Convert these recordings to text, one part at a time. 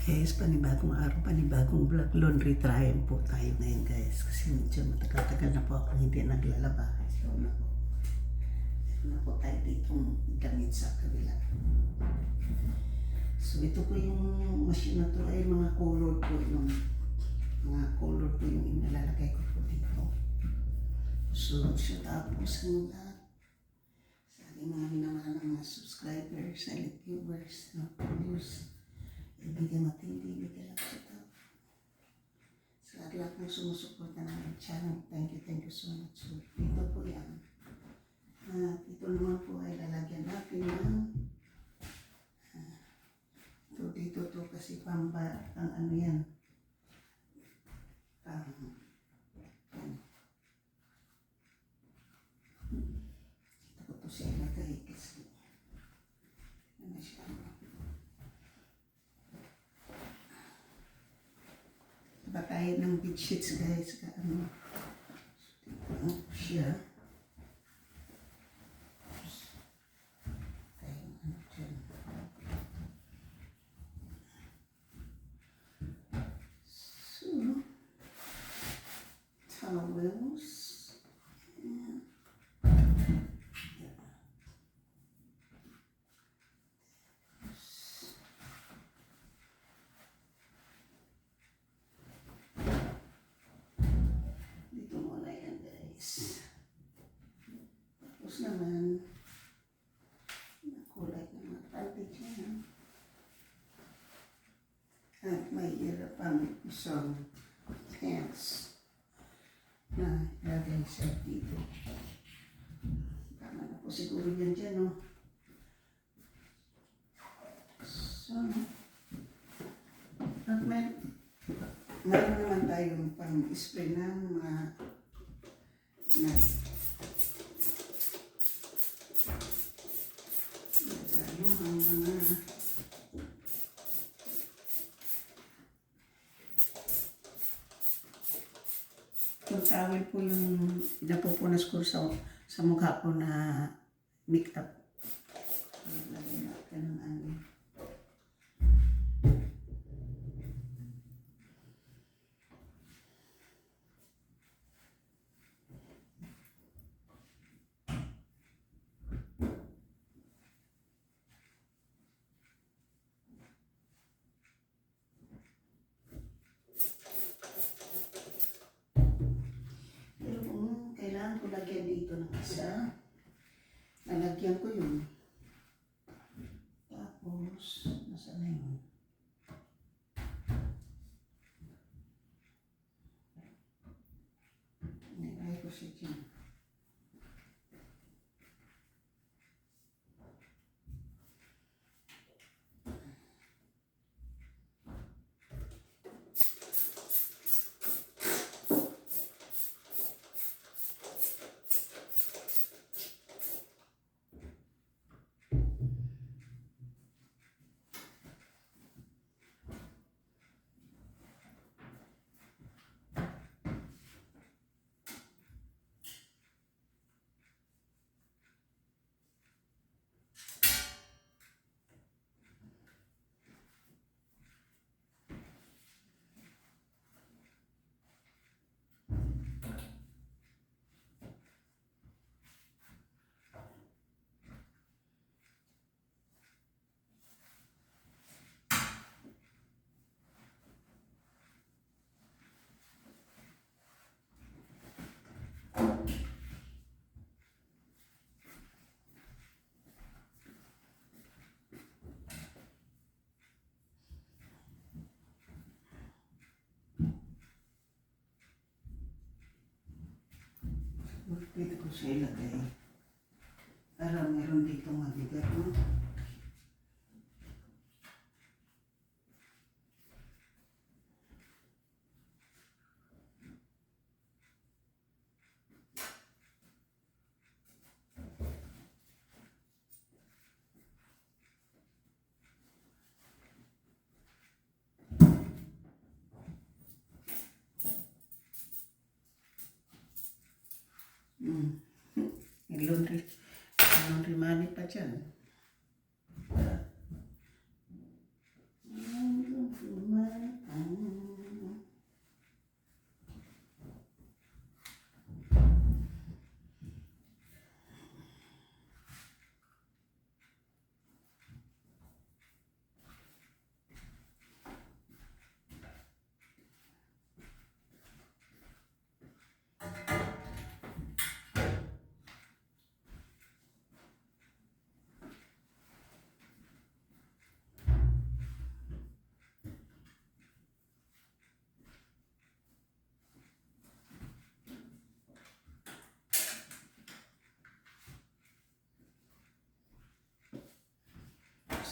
Guys, panibagong araw, panibagong vlog. Laundry time po tayo ngayon guys. Kasi medyo matagal-tagal na po ako hindi naglalaba. So na po tayo ditong damit sa kabila. So ito po yung machine na to ay mga color po yung inalalagay ko po dito. So shout out po sa mga sa ating mga minamahal ng mga subscribers, silent viewers, viewers. Ibigay matindi, ibigay lang shout out. Sa lahat ng sumusuporta ng aming channel, thank you so much. So dito po yan. Ito naman po ay lalagyan natin ng dito to kasi ang ano yan. Ito ko to siya ilagay kasi ano siya. Diba tayo ng bedsheets guys, ano. Ito siya. Towels. Dito muna yan guys. Tapos naman, nakulay ng mga panty dyan. At may irapang isang pants na ilagay siya dito. Tama na po siguro yan dyan, no? So, at meron naman tayong pang-spray ng mga yung towel po yung napupunas ko sa mukha ko na make-up. Lagay natin ng ano. Kailangan ko lagyan dito ng isa. Nalagyan ko yun. Tapos, nasaan na yun? Nilagay ko siya dyan. Dito ko siya ilagay. Para meron dito mabigat, no? Laundry money pa dyan.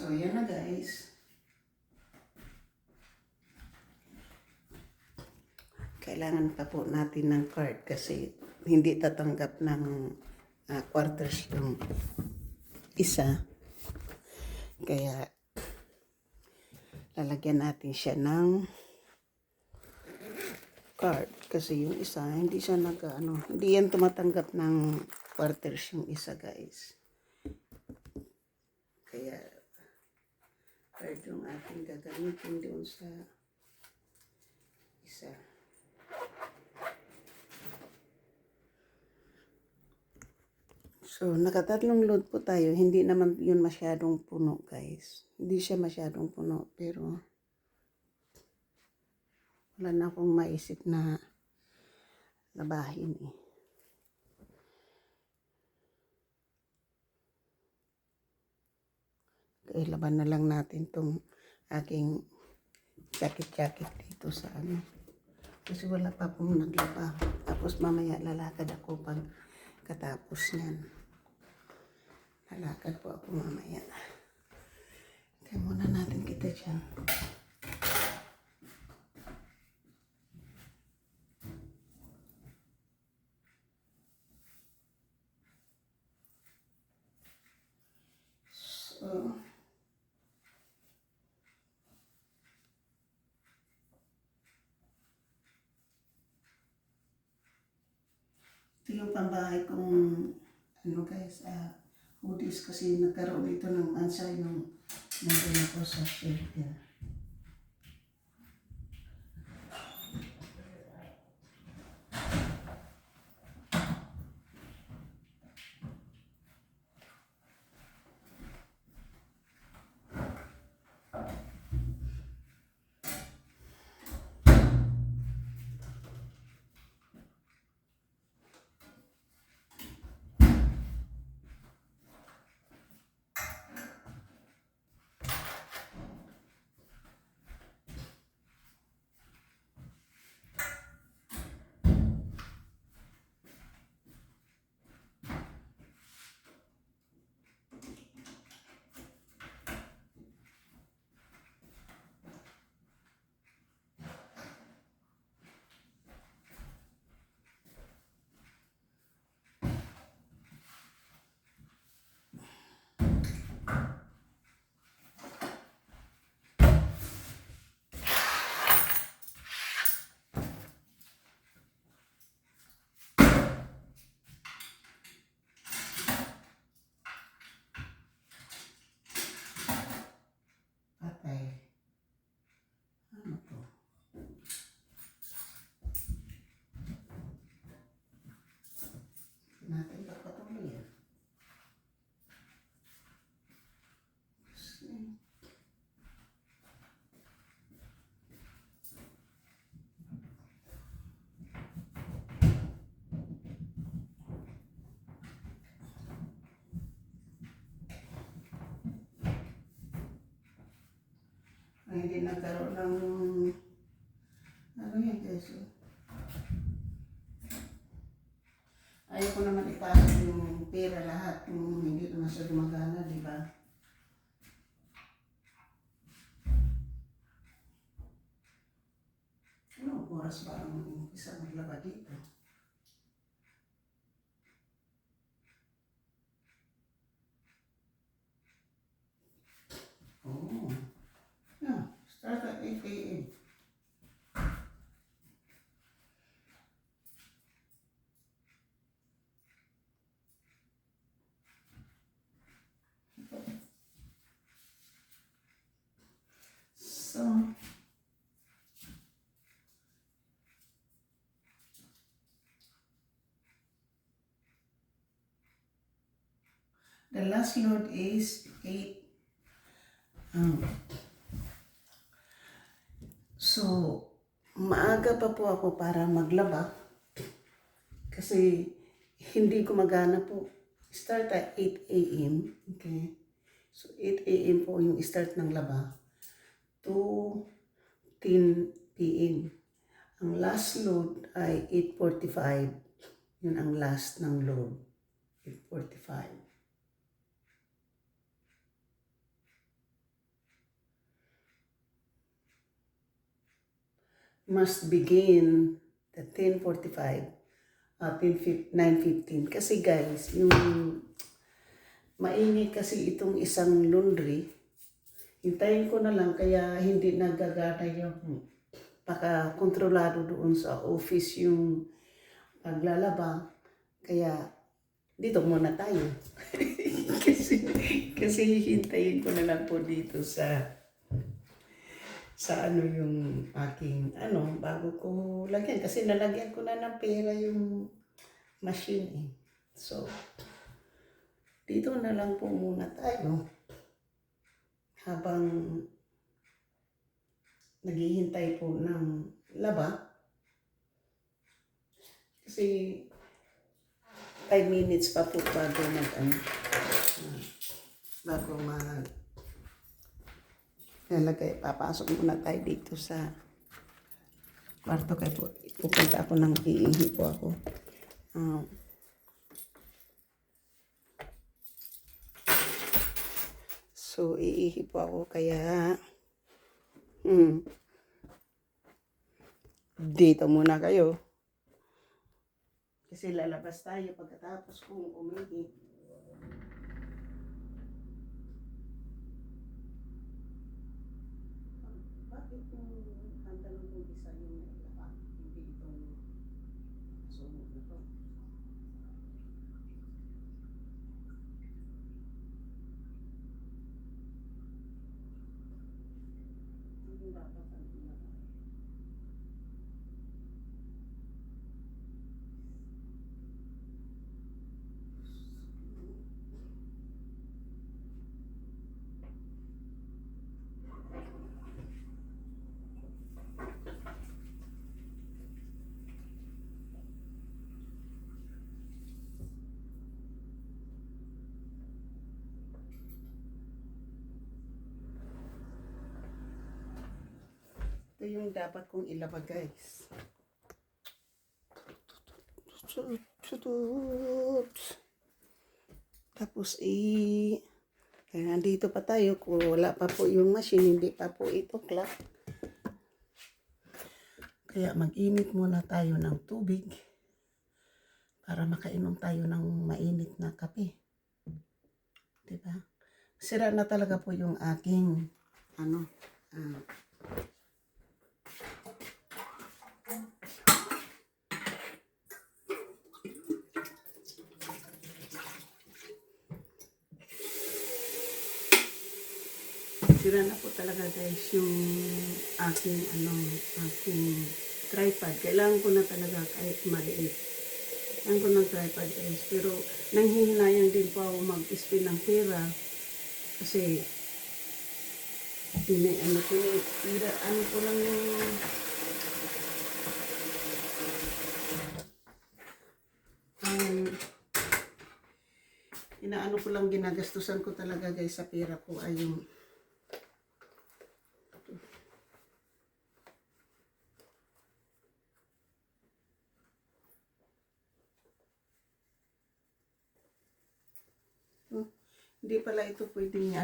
So, yan na guys. Kailangan pa po natin ng card kasi hindi tatanggap ng quarters yung isa. Kaya, lalagyan natin siya ng card. Kasi yung isa, hindi siya hindi yan tumatanggap ng quarters yung isa guys. Kaya, card yung ating gagamitin doon sa isa. So, nakatatlong load po tayo. Hindi naman yun masyadong puno, guys. Hindi siya masyadong puno, pero wala na akong maisip na labahin eh. Kaya laban na lang natin tong aking jacket dito sa Kasi wala pa pong naglaba. Tapos mamaya lalakad ako pag katapos niyan. Lalakad po ako mamaya. Kaya muna natin kita dyan. So, ito yung pambahay kong guys, hoodies kasi nagkaroon dito ng ansa yung nandun ako sa shelter. Patay. Ano to? Natin pagpatuloy yan. Hindi nagkaroon ng yan guys. Ayaw ko naman ipasok yung pera lahat kung hindi naman siya gumagana, di ba? Anong oras ba ang isa maglaba dito? Oh. Yeah, start at 8 a.m. So, the last load is 8. So, maaga pa po ako para maglaba. Kasi hindi gumagana po. Start at 8 a.m. Okay. So, 8 a.m. po yung start ng laba. To 10 p.m. Ang last load ay 8:45. Yun ang last ng load. 8:45. must begin at 10:45, 9:15. Kasi guys, yung mainit kasi itong isang laundry. Hintayin ko na lang kaya hindi nagagana yung paka-kontrolado doon sa office yung paglalaba. Kaya dito muna tayo. kasi, kasi hintayin ko na lang po dito sa ano yung aking bago ko lagyan. Kasi nalagyan ko na ng pera yung machine eh. So, dito na lang po muna tayo habang naghihintay po ng laba. Kasi 5 minutes pa po bago lalagay. Papasok muna tayo dito sa kwarto kaya po. Pupunta ako ng iihi po ako. So, iihi po ako kaya dito muna kayo. Kasi lalabas tayo pagkatapos kong umihi. Bakit yung pantalon kong isa yung nailapa? Hindi itong sumot na to. Hindi dapat ang ilapa. Ito yung dapat kong ilaba guys. Tapos kaya nandito pa tayo kung wala pa po yung machine, hindi pa po ito clock. Kaya mag-init muna tayo ng tubig para makainom tayo ng mainit na kape. Diba? Sira na talaga po yung aking sira na po talaga guys yung aking tripod. Kailangan ko na talaga kahit maliit. Kailangan ko ng tripod guys. Pero nanghihinayang din po ako mag-spend ng pera. Kasi ko lang yung inaano ko lang, ginagastusan ko talaga guys sa pera ko ay yung hindi pala ito pwedeng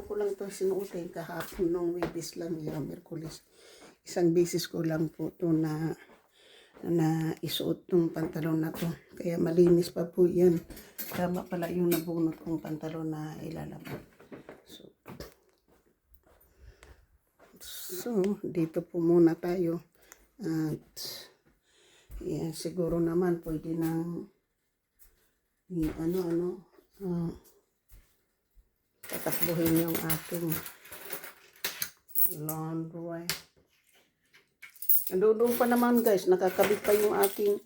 ko lang ito sinuotin kahapon nung Webes lang yung Merkulis. Isang beses ko lang po ito na isuot ng pantalon na to. Kaya malinis pa po yan. Tama pala yung nabunot kong pantalon na ilalaba. So dito po muna tayo. At yan, siguro naman pwede nang tatakbuhin yung ating laundry. Doon pa naman guys, nakakabit pa yung aking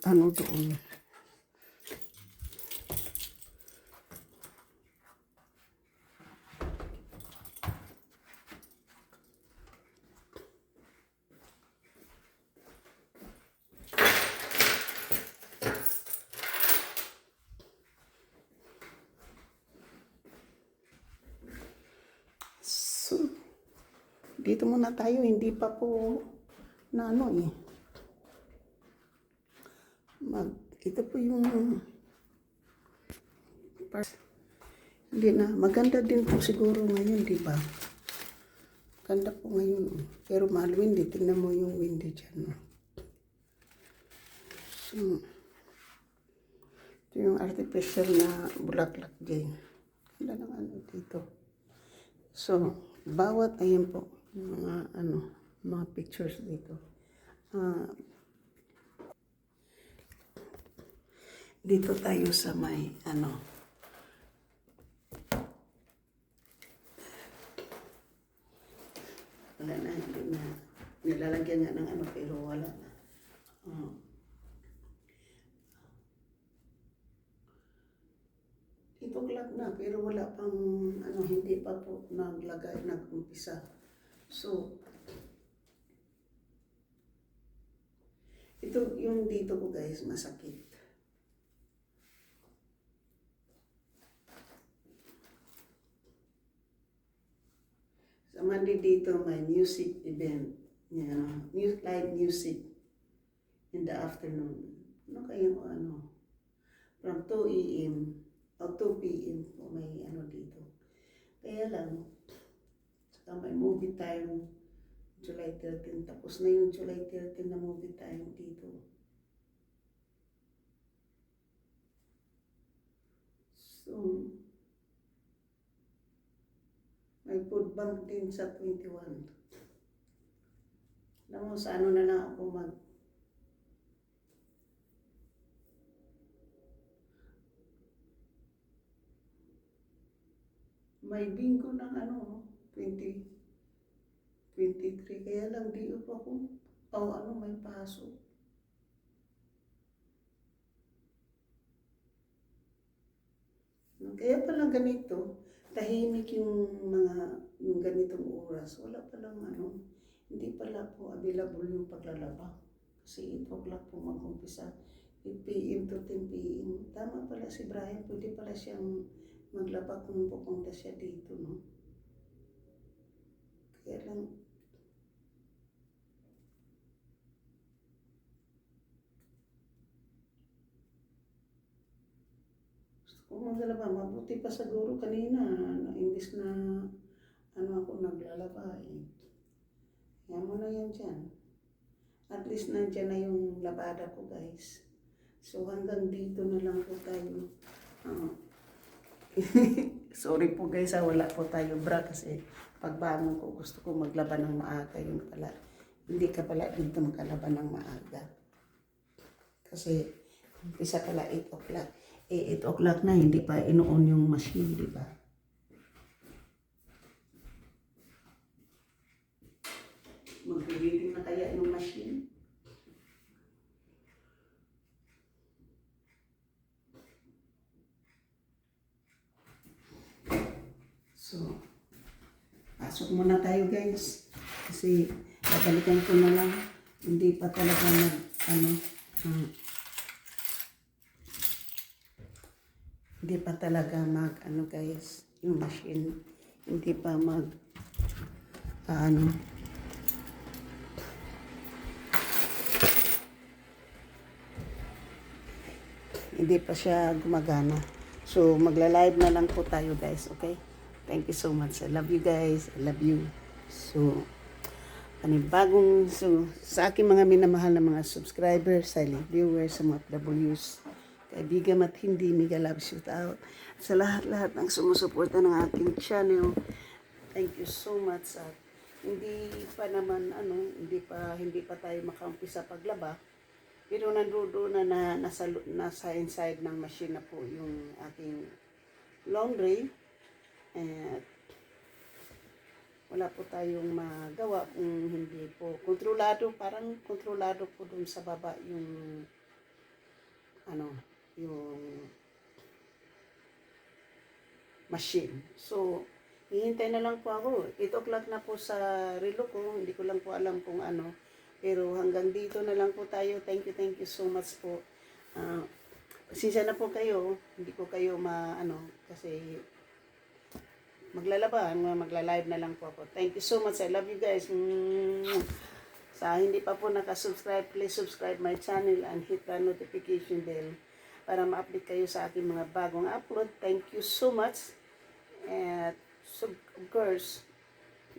doon. Dito muna tayo, hindi pa po na ito po yung hindi na, maganda din po siguro ngayon, di ba? Ganda po ngayon. Oh. Pero mahal windy. Tingnan mo yung windy dyan. Oh. So, ito yung artificial na bulaklak dyan. Ganda ng ano dito. So, bawat, ayan po, mga mga pictures dito. Dito tayo sa may, wala na, hindi na. Nilalagyan nga ng pero wala na. Ituklak na, pero wala pang, hindi pa po nag-umpisa. So, ito yung dito ko guys, masakit. Sa Monday dito, may music event. Live music in the afternoon. Ano kayong from 2 a.m. o 2 p.m. po may dito. Kaya lang, saka may movie time July 13. Tapos na yung July 13 na movie time dito. So, may food bank din sa 21. Alam mo, sa na lang ako may bingo ng 23. Kaya lang di pa ako, may pasok. Kaya pala ganito, tahimik yung ganitong oras. Wala palang hindi pala po available yung paglalaba. Kasi 8 o'clock po mag-umpisa. 8 p.m. to 10 p.m. Tama pala si Brian, pwede pala siyang maglaba kung pupunta siya dito, no? Kaya lang, gusto ko maglalaba. Mabuti pa siguro kanina, imbis na ako naglalaba eh. Yan mo na yan dyan. At least nandyan na yung labada ko guys. So hanggang dito na lang po tayo. Sorry po guys, wala po tayo bra kasi pagbangon ko gusto ko maglaba ng maaga. Yun pala, hindi ka pala dito makalaba ng maaga. Kasi umpisa pala 8 o'clock. 8 o'clock na, hindi pa ino-on yung machine, di ba? Mag-reading na kaya yung machine? So, pasok muna tayo guys. Kasi, babalikan ko na lang. Hindi pa talaga hindi pa talaga guys, yung machine. Hindi pa hindi pa siya gumagana. So, magla-live na lang po tayo guys, okay? Thank you so much. I love you guys. I love you. So, sa aking mga minamahal na mga subscribers, silent viewers, sa mga W's, kaibigan at hindi mega love shoot out. Sa lahat-lahat ng sumusuporta ng aking channel, thank you so much. At hindi pa tayo makaumpisa paglaba. Pero nandoon na nasa inside ng machine na po yung aking laundry. At wala po tayong magawa kung hindi po parang kontrolado po dun sa baba yung machine. So, hihintay na lang po ako. 8 o'clock na po sa relo ko. Hindi ko lang po alam kung pero hanggang dito na lang po tayo. Thank you so much po. Pasensya na po kayo. Hindi ko kayo kasi magla-live na lang po ako. Thank you so much. I love you guys. Sa hindi pa po nakasubscribe, please subscribe my channel and hit the notification bell para ma-update kayo sa aking mga bagong upload. Thank you so much. And so, of course,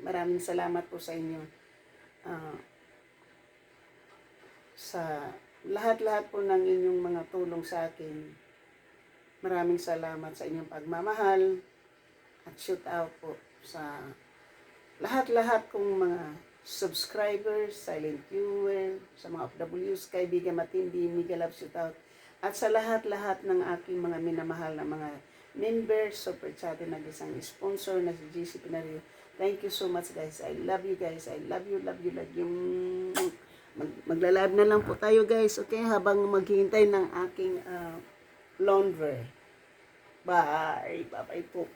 Maraming salamat po sa inyo. Ah, sa lahat-lahat po ng inyong mga tulong sa akin. Maraming salamat sa inyong pagmamahal at shout out po sa lahat-lahat kong mga subscribers, silent viewer, sa mga OFWs, kaibigan matindi, mega love shout out. At sa lahat-lahat ng aking mga minamahal na mga members, super chat na isang sponsor na si GC Pinario. Thank you so much guys. I love you guys. I love you, love you, love you. Magla-live na lang po tayo guys, okay? Habang maghihintay ng aking laundry. Bye. Bye-bye po.